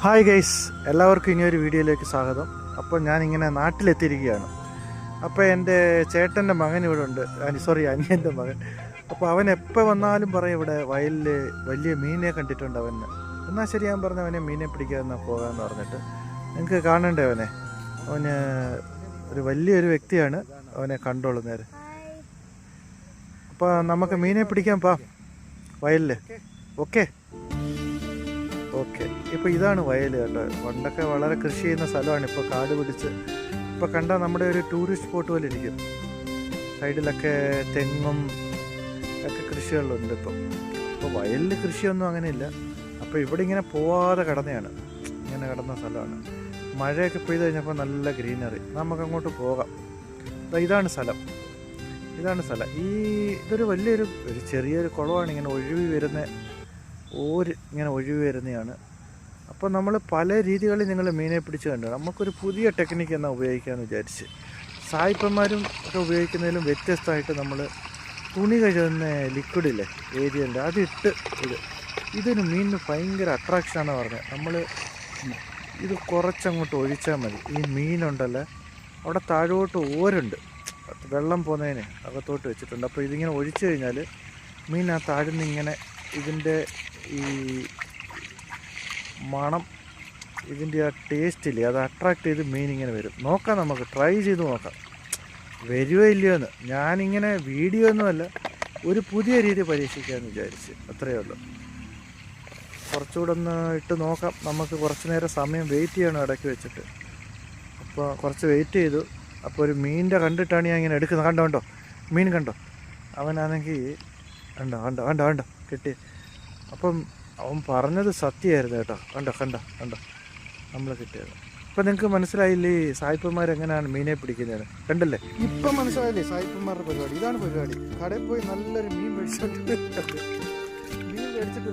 Hi guys, എല്ലാവർക്കും ഇനിയൊരു വീഡിയോയിലേക്ക് സ്വാഗതം. അപ്പോൾ ഞാനിങ്ങനെ നാട്ടിലെത്തിയിരിക്കുകയാണ്. അപ്പോൾ എൻ്റെ ചേട്ടൻ്റെ മകൻ ഇവിടെ ഉണ്ട്, അനിയൻ്റെ മകൻ. അപ്പോൾ അവൻ എപ്പോൾ വന്നാലും പറയും ഇവിടെ വയലിൽ വലിയ മീനെ കണ്ടിട്ടുണ്ട് അവന്. എന്നാൽ ശരി, ഞാൻ പറഞ്ഞ അവനെ മീനെ പിടിക്കാമെന്നാ പോകാമെന്ന് പറഞ്ഞിട്ട്. നിങ്ങൾക്ക് കാണണ്ടേ അവനെ? അവന് ഒരു വലിയൊരു വ്യക്തിയാണ്, അവനെ കണ്ടോളൂ നേരെ. അപ്പോൾ നമുക്ക് മീനെ പിടിക്കാൻ വയലിൽ. ഓക്കെ. ഇപ്പോൾ ഇതാണ് വയൽ കേട്ടോ. പണ്ടൊക്കെ വളരെ കൃഷി ചെയ്യുന്ന സ്ഥലമാണ്, ഇപ്പോൾ കാട് പിടിച്ച്. ഇപ്പോൾ കണ്ടാൽ നമ്മുടെ ഒരു ടൂറിസ്റ്റ് സ്പോട്ട് പോലെ ഇരിക്കും. സൈഡിലൊക്കെ തെങ്ങും ഒക്കെ കൃഷികളുണ്ട്. ഇപ്പോൾ വയലിൽ കൃഷിയൊന്നും അങ്ങനെയില്ല. അപ്പോൾ ഇവിടെ ഇങ്ങനെ പോവാതെ കിടന്നതാണ്, ഇങ്ങനെ കിടന്ന സ്ഥലമാണ്. മഴയൊക്കെ പെയ്ത് കഴിഞ്ഞപ്പോൾ നല്ല ഗ്രീനറി. നമുക്കങ്ങോട്ട് പോകാം. ഇതാണ് സ്ഥലം. ഇതൊരു വലിയൊരു ചെറിയൊരു കുളമാണ്, ഇങ്ങനെ ഒഴുകി വരുന്നതാണ്. അപ്പോൾ നമ്മൾ പല രീതികളിൽ നിങ്ങൾ മീനെ പിടിച്ച് കണ്ടു. നമുക്കൊരു പുതിയ ടെക്നിക്ക് എന്നാൽ ഉപയോഗിക്കാമെന്ന് വിചാരിച്ച്. സായിപ്പന്മാരും ഒക്കെ ഉപയോഗിക്കുന്നതിലും വ്യത്യസ്തമായിട്ട് നമ്മൾ തുണി കഴുകുന്ന ലിക്വിഡില്ലേ, ഏരിയലിൻ്റെ, അതിട്ട് ഇതിന് മീനിന് ഭയങ്കര അട്രാക്ഷനാണെന്ന് പറഞ്ഞത്. നമ്മൾ ഇത് കുറച്ചങ്ങോട്ട് ഒഴിച്ചാൽ മതി. ഈ മീനുണ്ടല്ലോ, അവിടെ താഴോട്ട് ഓരുണ്ട്, വെള്ളം പോകുന്നതിന് അകത്തോട്ട് വെച്ചിട്ടുണ്ട്. അപ്പോൾ ഇതിങ്ങനെ ഒഴിച്ചു കഴിഞ്ഞാൽ മീൻ ആ താഴ്ന്ന് ഇങ്ങനെ ഇതിൻ്റെ ഈ മണം, ഇതിൻ്റെ ആ ടേസ്റ്റില്ലേ, അത് അട്രാക്റ്റ് ചെയ്ത് മീൻ ഇങ്ങനെ വരും. നോക്കാം, നമുക്ക് ട്രൈ ചെയ്ത് നോക്കാം വരുമോ ഇല്ലയോ എന്ന്. ഞാനിങ്ങനെ വീഡിയോ ഒന്നുമല്ല, ഒരു പുതിയ രീതി പരീക്ഷിക്കാമെന്ന് വിചാരിച്ച്, അത്രയേ ഉള്ളൂ. കുറച്ചുകൂടെ ഒന്ന് ഇട്ട് നോക്കാം. നമുക്ക് കുറച്ച് നേരം സമയം വെയിറ്റ് ചെയ്യണം ഇടയ്ക്ക് വെച്ചിട്ട്. അപ്പോൾ കുറച്ച് വെയിറ്റ് ചെയ്തു. അപ്പോൾ ഒരു മീനിൻ്റെ കണ്ടിട്ടാണ് ഞാൻ ഇങ്ങനെ എടുക്കുന്നത്. കണ്ടോ മീൻ കണ്ടോ? അവനാണെങ്കിൽ കണ്ടോ കിട്ടി. അപ്പം അവൻ പറഞ്ഞത് സത്യമായിരുന്നു കേട്ടോ. കണ്ടോ നമ്മൾ കിട്ടിയത്. ഇപ്പം നിങ്ങൾക്ക് മനസ്സിലായില്ലേ സായിപ്പന്മാരെങ്ങനെയാണ് മീനെ പിടിക്കുന്നത്? കണ്ടല്ലേ, ഇപ്പം മനസ്സിലായില്ലേ സായിപ്പന്മാരുടെ പരിപാടി? ഇതാണ് പരിപാടി. കടയിൽ പോയി നല്ലൊരു മീൻ മേടിച്ചിട്ട്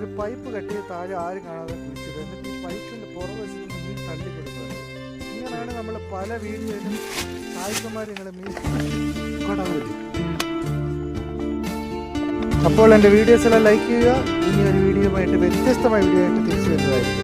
ഒരു പൈപ്പ് കെട്ടി താഴെ ആരും കാണാതെ കുഴിച്ചിട്ട്, എന്നിട്ട് ഈ പൈപ്പിൻ്റെ പുറവശത്ത് മീൻ തള്ളിക്കൊടുക്കുന്നത്. ഇങ്ങനെയാണ് നമ്മൾ പല വീഡിയോയിലും സായിപ്പന്മാർ നിങ്ങളെ മീൻ കൊണ്ടാൻ പറ്റും. അപ്പോൾ എൻ്റെ വീഡിയോസ് എല്ലാം ലൈക്ക് ചെയ്യുക. ഇനി ഒരു വീഡിയോയുമായിട്ട്, വ്യത്യസ്തമായ വീഡിയോ ആയിട്ട് തിരിച്ചു വരുന്നതായിരിക്കും.